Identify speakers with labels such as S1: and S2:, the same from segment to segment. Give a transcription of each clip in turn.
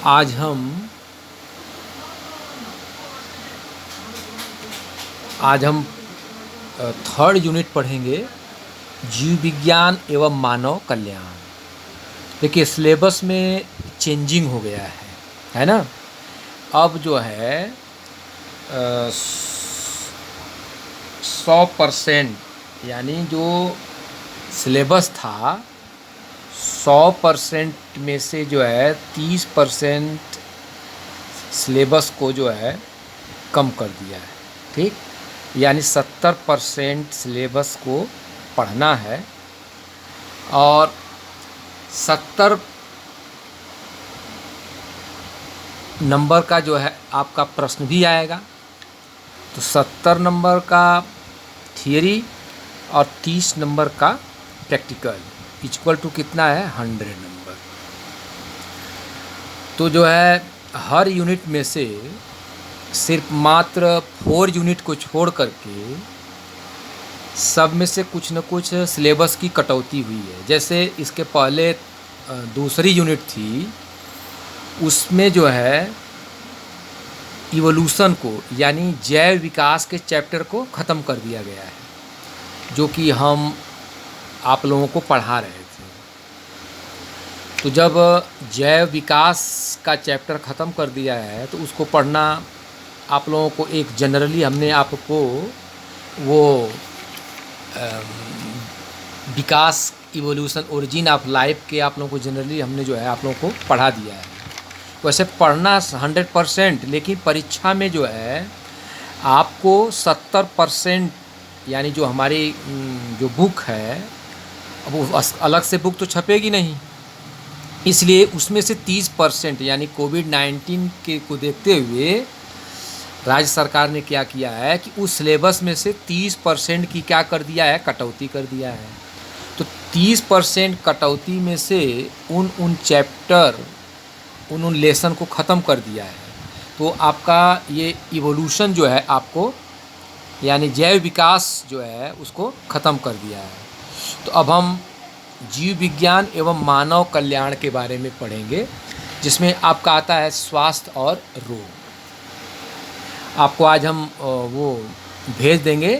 S1: आज हम third unit पढ़ेंगे, जीव विज्ञान एवं मानव कल्याण। देखिए सिलेबस में चेंजिंग हो गया है ना। अब जो है 100% यानी जो सिलेबस था 100% में से जो है 30% सिलेबस को जो है कम कर दिया है। ठीक, यानी 70% सिलेबस को पढ़ना है और 70 नंबर का जो है आपका प्रश्न भी आएगा। तो 70 नंबर का थियरी और 30 नंबर का प्रैक्टिकल इक्वल टू कितना है 100 नंबर। तो जो है हर यूनिट में से सिर्फ मात्र 4 यूनिट को छोड़ करके सब में से कुछ न कुछ सिलेबस की कटौती हुई है। जैसे इसके पहले दूसरी यूनिट थी, उसमें जो है इवोल्यूशन को यानी जैव विकास के चैप्टर को ख़त्म कर दिया गया है, जो कि हम आप लोगों को पढ़ा रहे थे। तो जब जैव विकास का चैप्टर ख़त्म कर दिया है तो उसको पढ़ना आप लोगों को एक जनरली हमने आपको वो विकास इवोल्यूशन ओरिजिन ऑफ लाइफ के आप लोगों को जनरली हमने जो है आप लोगों को पढ़ा दिया है। वैसे पढ़ना 100%, लेकिन परीक्षा में जो है आपको 70% यानी जो हमारी जो बुक है, अब वो अलग से बुक तो छपेगी नहीं, इसलिए उसमें से 30% यानी कोविड-19 के को देखते हुए राज्य सरकार ने क्या किया है कि उस सिलेबस में से 30% की क्या कर दिया है, कटौती कर दिया है। तो 30% कटौती में से उन चैप्टर उन लेसन को ख़त्म कर दिया है। तो आपका ये इवोल्यूशन जो है आपको यानी जैव विकास जो है उसको ख़त्म कर दिया है। तो अब हम जीव विज्ञान एवं मानव कल्याण के बारे में पढ़ेंगे, जिसमें आपका आता है स्वास्थ्य और रोग। आपको आज हम वो भेज देंगे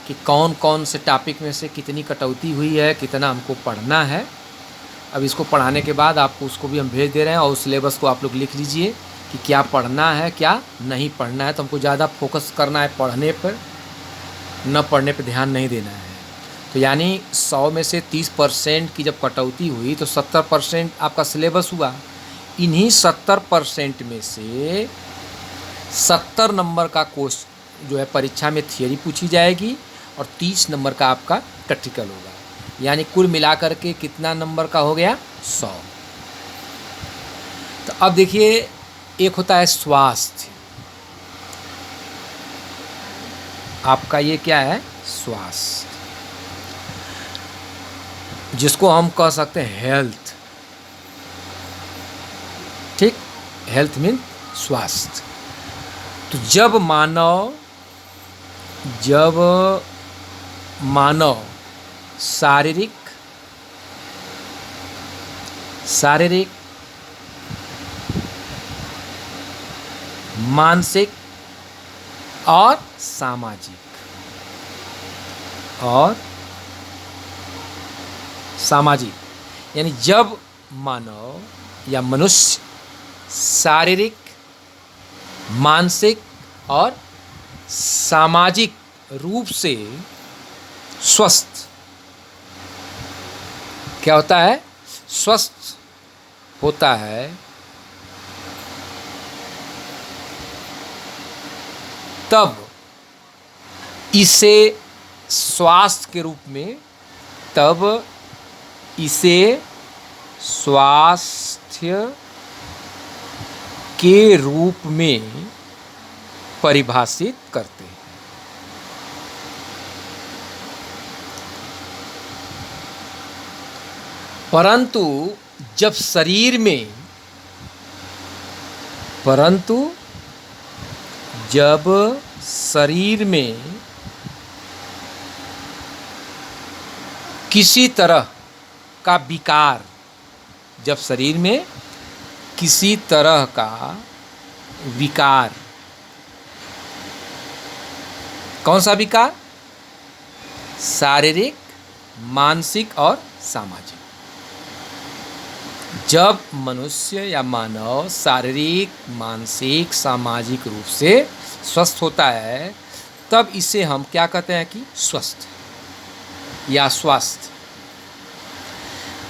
S1: कि कौन कौन से टॉपिक में से कितनी कटौती हुई है, कितना हमको पढ़ना है। अब इसको पढ़ाने के बाद आपको उसको भी हम भेज दे रहे हैं, और उस सिलेबस को आप लोग लिख लीजिए कि क्या पढ़ना है क्या नहीं पढ़ना है। तो हमको ज़्यादा फोकस करना है पढ़ने पर, न पढ़ने पर ध्यान नहीं देना है। तो यानी 100 में से 30% की जब कटौती हुई तो 70% आपका सिलेबस हुआ। इन्हीं 70% में से 70 नंबर का कोर्स जो है परीक्षा में थियरी पूछी जाएगी और 30 नंबर का आपका प्रैक्टिकल होगा। यानी कुल मिलाकर के कितना नंबर का हो गया 100। तो अब देखिए, एक होता है स्वास्थ्य। आपका ये क्या है, स्वास्थ्य, जिसको हम कह सकते हैं हेल्थ। ठीक, हेल्थ मीन स्वास्थ्य। तो जब मानव शारीरिक मानसिक और सामाजिक यानी जब मानव या मनुष्य शारीरिक मानसिक और सामाजिक रूप से स्वस्थ क्या होता है, स्वस्थ होता है, तब इसे स्वास्थ्य के रूप में स्वास्थ्य के रूप में परिभाषित करते हैं। परंतु जब शरीर में किसी तरह का विकार किसी तरह का विकार, कौन सा विकार? शारीरिक, मानसिक और सामाजिक। जब मनुष्य या मानव शारीरिक, मानसिक, सामाजिक रूप से स्वस्थ होता है तब इसे हम क्या कहते हैं कि स्वस्थ या स्वास्थ्य।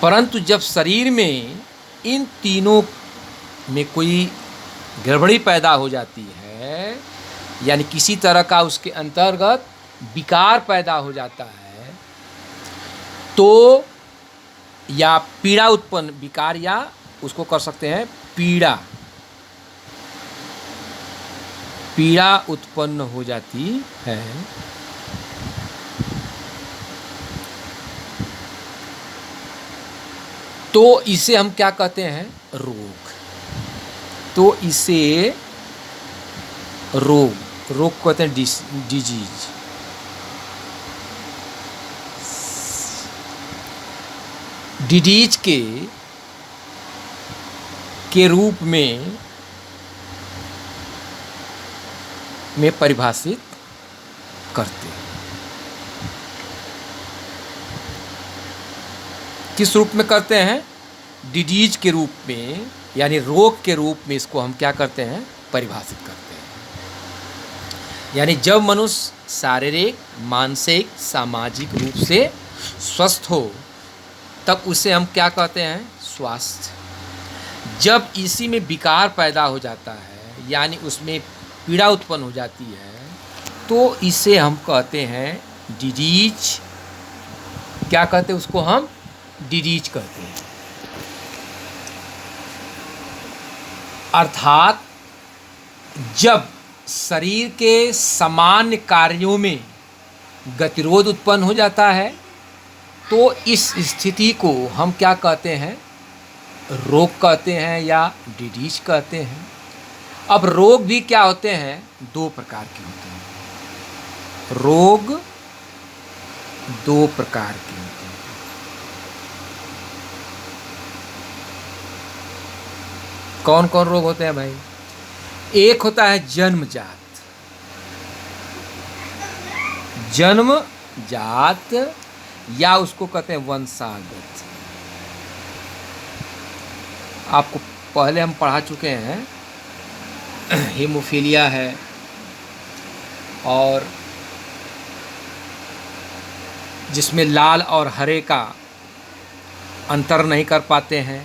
S1: परंतु जब शरीर में इन तीनों में कोई गड़बड़ी पैदा हो जाती है, यानी किसी तरह का उसके अंतर्गत विकार पैदा हो जाता है, तो या पीड़ा उत्पन्न, विकार या उसको कर सकते हैं पीड़ा, पीड़ा उत्पन्न हो जाती है, तो इसे हम क्या कहते हैं? रोग। तो इसे रोग कहते हैं, डिजीज। डिजीज के रूप में परिभाषित करते हैं। किस रूप में करते हैं? डिजीज के रूप में, यानी रोग के रूप में इसको हम क्या करते हैं? परिभाषित करते हैं। यानी जब मनुष्य शारीरिक, मानसिक, सामाजिक रूप से स्वस्थ हो तब उसे हम क्या कहते हैं? स्वास्थ्य। जब इसी में विकार पैदा हो जाता है, यानी उसमें पीड़ा उत्पन्न हो जाती है, तो इसे हम कहते हैं डिजीज। क्या कहते हैं उसको? हम डिजीज कहते हैं। अर्थात जब शरीर के सामान्य कार्यों में गतिरोध उत्पन्न हो जाता है तो इस स्थिति को हम क्या कहते हैं? रोग कहते हैं या डिजीज कहते हैं। अब रोग भी क्या होते हैं? दो प्रकार के होते हैं। रोग दो प्रकार के होते हैं। कौन कौन रोग होते हैं भाई? एक होता है जन्मजात। जन्मजात या उसको कहते हैं वंशागत। आपको पहले हम पढ़ा चुके हैं, हीमोफीलिया है और जिसमें लाल और हरे का अंतर नहीं कर पाते हैं।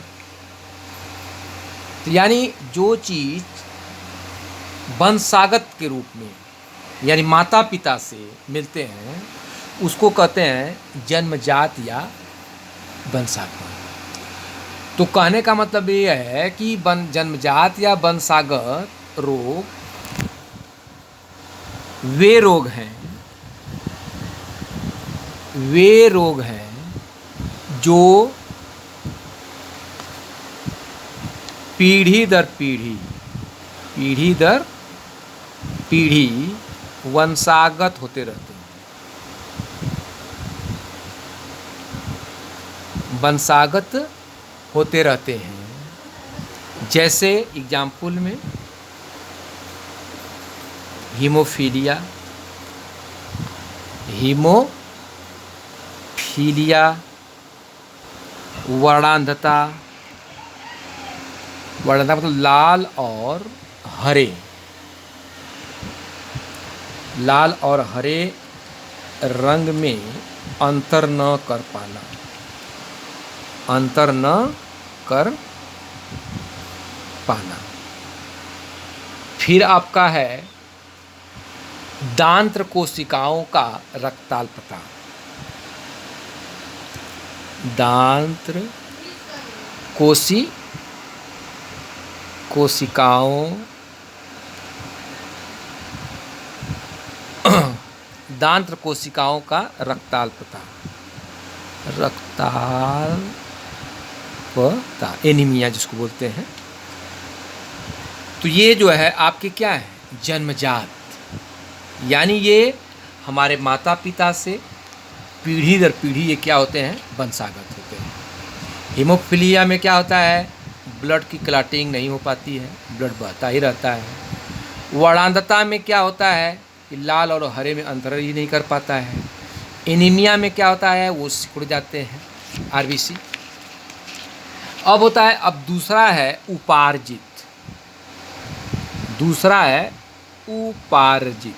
S1: तो यानी जो चीज़ वंशागत के रूप में, यानी माता पिता से मिलते हैं, उसको कहते हैं जन्मजात या वंशागत। तो कहने का मतलब ये है कि जन्मजात या वंशागत रोग वे रोग हैं जो पीढ़ी दर पीढ़ी वंशागत होते रहते हैं। वंशागत होते रहते हैं। जैसे एग्जाम्पल में हीमोफीलिया, वर्णांधता मतलब लाल और हरे रंग में अंतर न कर पाना। फिर आपका है दांत्र कोशिकाओं का रक्ताल्पता। दांत्र कोशिकाओं दांत्र कोशिकाओं का रक्ताल्पता, एनीमिया जिसको बोलते हैं। तो ये जो है आपके क्या है? जन्मजात, यानी ये हमारे माता पिता से पीढ़ी दर पीढ़ी ये क्या होते हैं? वंशागत होते हैं। हीमोफीलिया में क्या होता है? ब्लड की क्लॉटिंग नहीं हो पाती है, ब्लड बहता ही रहता है। वर्णांधता में क्या होता है कि लाल और हरे में अंतर ही नहीं कर पाता है। एनीमिया में क्या होता है, वो सिकुड़ जाते हैं आरबीसी। अब होता है, अब दूसरा है उपार्जित, दूसरा है उपार्जित।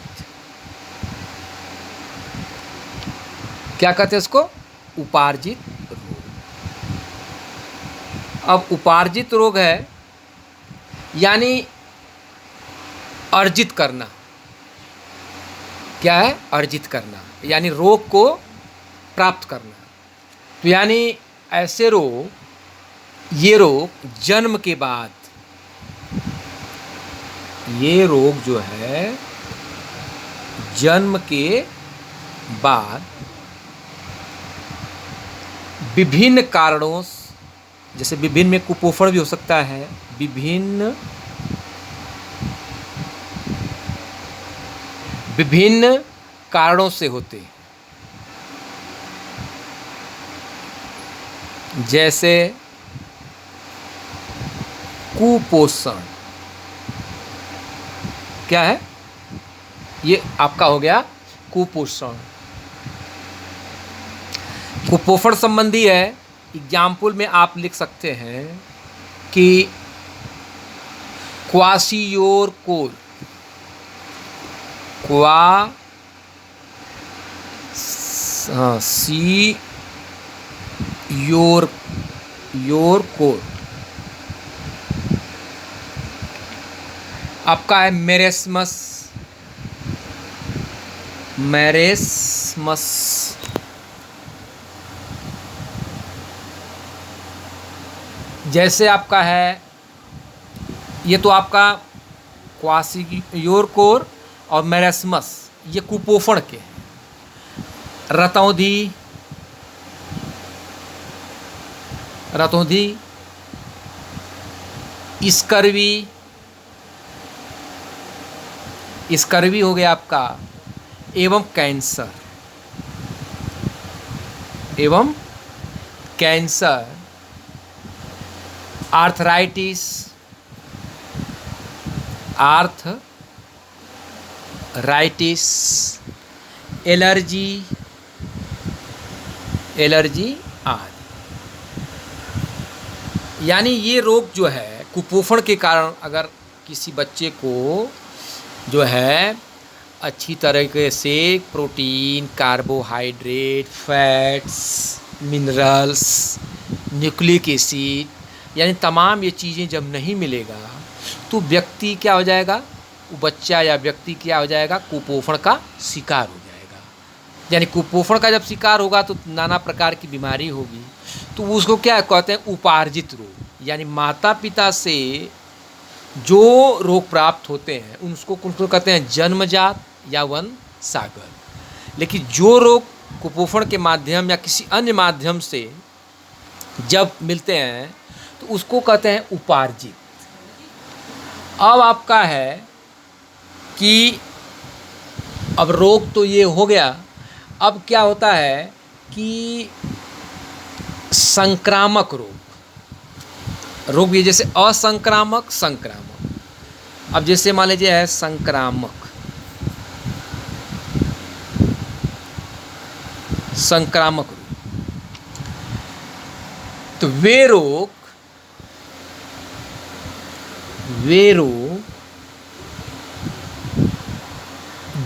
S1: क्या कहते हैं इसको, उपार्जित रोग। अब उपार्जित रोग है यानी अर्जित करना। क्या है, अर्जित करना, यानी रोग को प्राप्त करना। तो यानी ऐसे रोग, ये रोग जन्म के बाद, ये रोग जो है जन्म के बाद विभिन्न कारणों, जैसे विभिन्न में कुपोषण भी हो सकता है, विभिन्न कारणों से होते, जैसे कुपोषण। क्या है, ये आपका हो गया कुपोषण। कुपोषण संबंधी है, एग्जाम्पल में आप लिख सकते हैं कि क्वाशियोरकोर, क्वाशियोरकोर आपका है मेरेस्मस, जैसे आपका है, ये तो आपका क्वाशियोरकोर और मेरेस्मस, ये कुपोषण के हैं। रतौंधी, स्कर्वी हो गया आपका, एवं कैंसर, आर्थराइटिस, एलर्जी आदि। यानी ये रोग जो है कुपोषण के कारण, अगर किसी बच्चे को जो है अच्छी तरीके से protein, carbohydrate, fats, minerals, nucleic acid, यानी तमाम ये चीज़ें जब नहीं मिलेगा तो व्यक्ति क्या हो जाएगा, वो बच्चा या व्यक्ति क्या हो जाएगा, कुपोषण का शिकार हो जाएगा। यानी कुपोषण का जब शिकार होगा तो नाना प्रकार की बीमारी होगी, तो उसको क्या कहते हैं, उपार्जित रोग। यानी माता पिता से जो रोग प्राप्त होते हैं उसको कहते हैं जन्मजात या वंशागत। लेकिन जो रोग कुपोषण के माध्यम या किसी अन्य माध्यम से जब मिलते हैं तो उसको कहते हैं उपार्जित। अब आपका है कि अब रोग तो ये हो गया, अब क्या होता है कि संक्रामक रोग ये जैसे असंक्रामक, संक्रामक। अब जैसे मान लीजिए है संक्रामक रोग, तो वे रोग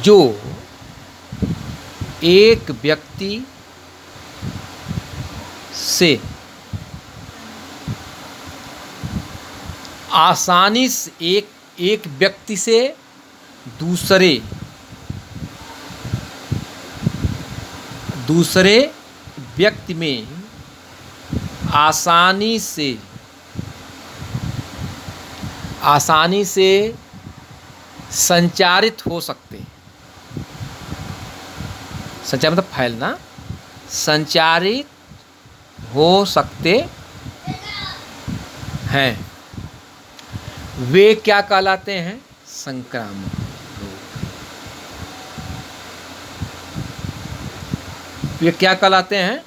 S1: जो एक व्यक्ति से आसानी से एक व्यक्ति से दूसरे व्यक्ति में आसानी से संचारित हो सकते हैं। संचार मतलब फैलना, संचारित हो सकते हैं, वे क्या कहलाते हैं, संक्रामक रोग। वे क्या कहलाते हैं,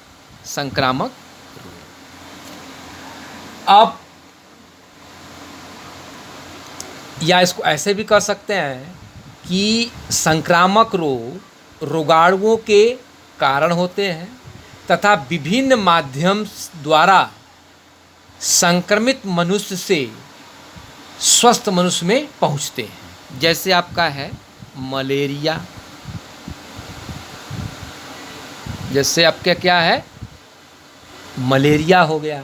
S1: संक्रामक रोग। अब या इसको ऐसे भी कर सकते हैं कि संक्रामक रोग रोगाणुओं के कारण होते हैं तथा विभिन्न माध्यम द्वारा संक्रमित मनुष्य से स्वस्थ मनुष्य में पहुंचते हैं। जैसे आपका है मलेरिया, जैसे आपका क्या है, मलेरिया हो गया,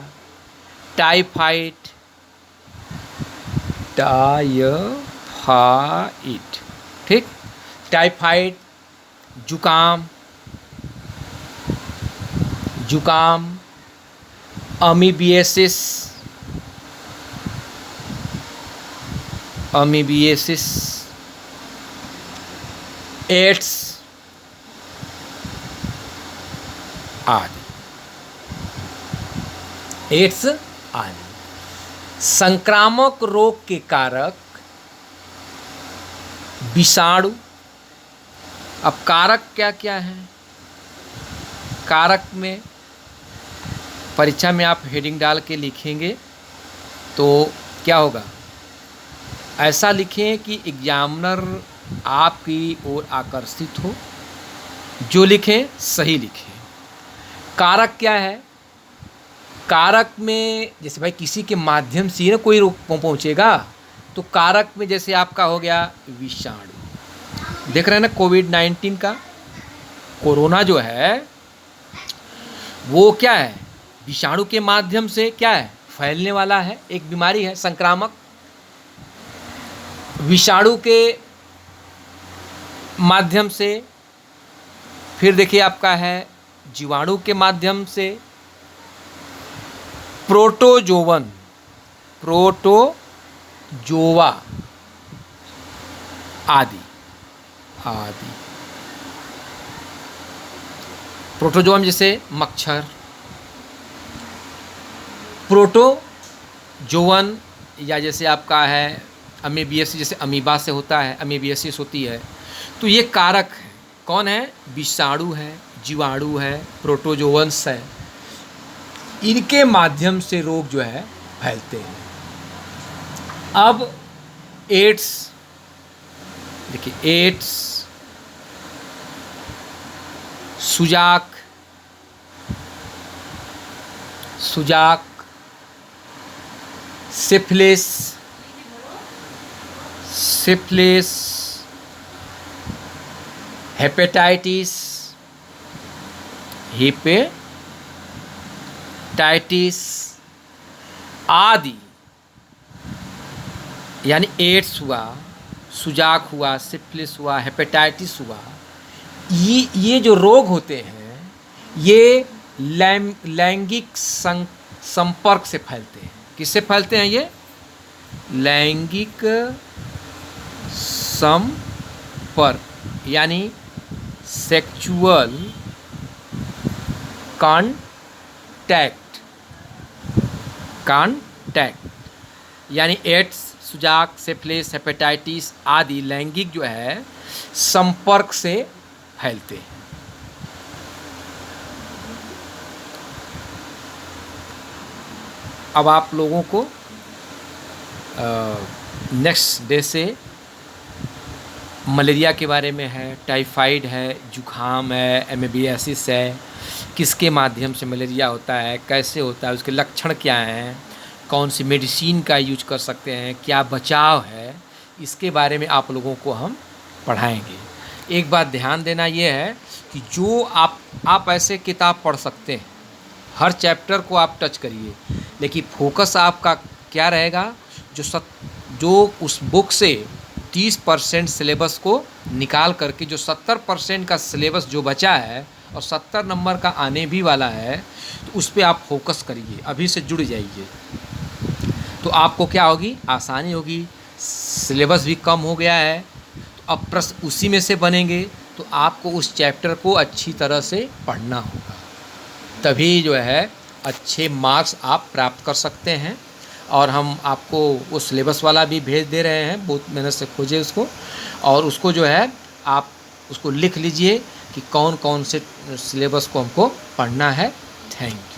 S1: टाइफाइड, ठीक, टाइफाइड, जुकाम, अमीबियासिस, एड्स आदि, संक्रामक रोग के कारक विषाणु। अब कारक क्या क्या है? कारक में परीक्षा में आप हेडिंग डाल के लिखेंगे तो क्या होगा, ऐसा लिखें कि एग्जामिनर आपकी ओर आकर्षित हो, जो लिखें सही लिखें। कारक क्या है? कारक में जैसे भाई किसी के माध्यम से ना कोई रोग पहुँचेगा, तो कारक में जैसे आपका हो गया विषाणु। देख रहे हैं ना कोविड-19 का, कोरोना जो है वो क्या है, विषाणु के माध्यम से क्या है, फैलने वाला है, एक बीमारी है संक्रामक। विषाणु के माध्यम से, फिर देखिए आपका है जीवाणु के माध्यम से, प्रोटोजोवा आदि। प्रोटोजोआ जैसे मच्छर, प्रोटोजोवन, या जैसे आपका है अमीबियासिस, जैसे अमीबा से होता है, अमीबियासिस होती है। तो ये कारक है, कौन है, विषाणु है, जीवाणु है, प्रोटोजोवंस है, इनके माध्यम से रोग जो है फैलते हैं। अब एड्स, देखिए एड्स, सुजाक, सिफिलिस, हेपेटाइटिस आदि, यानी एड्स हुआ, सुजाक हुआ, सिफिलिस हुआ, हेपेटाइटिस हुआ, ये जो रोग होते हैं ये लैंगिक संपर्क से फैलते हैं। किससे फैलते हैं ये? लैंगिक संपर्क, यानी सेक्सुअल कांटेक्ट, यानी एड्स, सुजाक, सिफिलिस, हेपेटाइटिस आदि लैंगिक जो है संपर्क से फैलते हैं। अब आप लोगों को नेक्स्ट डे से मलेरिया के बारे में है, टाइफाइड है, जुखाम है, एमीबियासिस है, किसके माध्यम से मलेरिया होता है, कैसे होता है, उसके लक्षण क्या हैं, कौन सी मेडिसिन का यूज कर सकते हैं, क्या बचाव है, इसके बारे में आप लोगों को हम पढ़ाएंगे। एक बात ध्यान देना ये है कि जो आप ऐसे किताब पढ़ सकते हैं, हर चैप्टर को आप टच करिए, लेकिन फोकस आपका क्या रहेगा, जो उस बुक से 30% सिलेबस को निकाल करके जो 70% का सिलेबस जो बचा है और 70 नंबर का आने भी वाला है, तो उस पर आप फोकस करिए, अभी से जुड़ जाइए। तो आपको क्या होगी, आसानी होगी, सिलेबस भी कम हो गया है, तो अब प्रश्न उसी में से बनेंगे, तो आपको उस चैप्टर को अच्छी तरह से पढ़ना होगा, तभी जो है अच्छे मार्क्स आप प्राप्त कर सकते हैं। और हम आपको वो सिलेबस वाला भी भेज दे रहे हैं, बहुत मेहनत से खोजे उसको, और उसको जो है आप उसको लिख लीजिए कि कौन कौन से सिलेबस को हमको पढ़ना है। Thank you.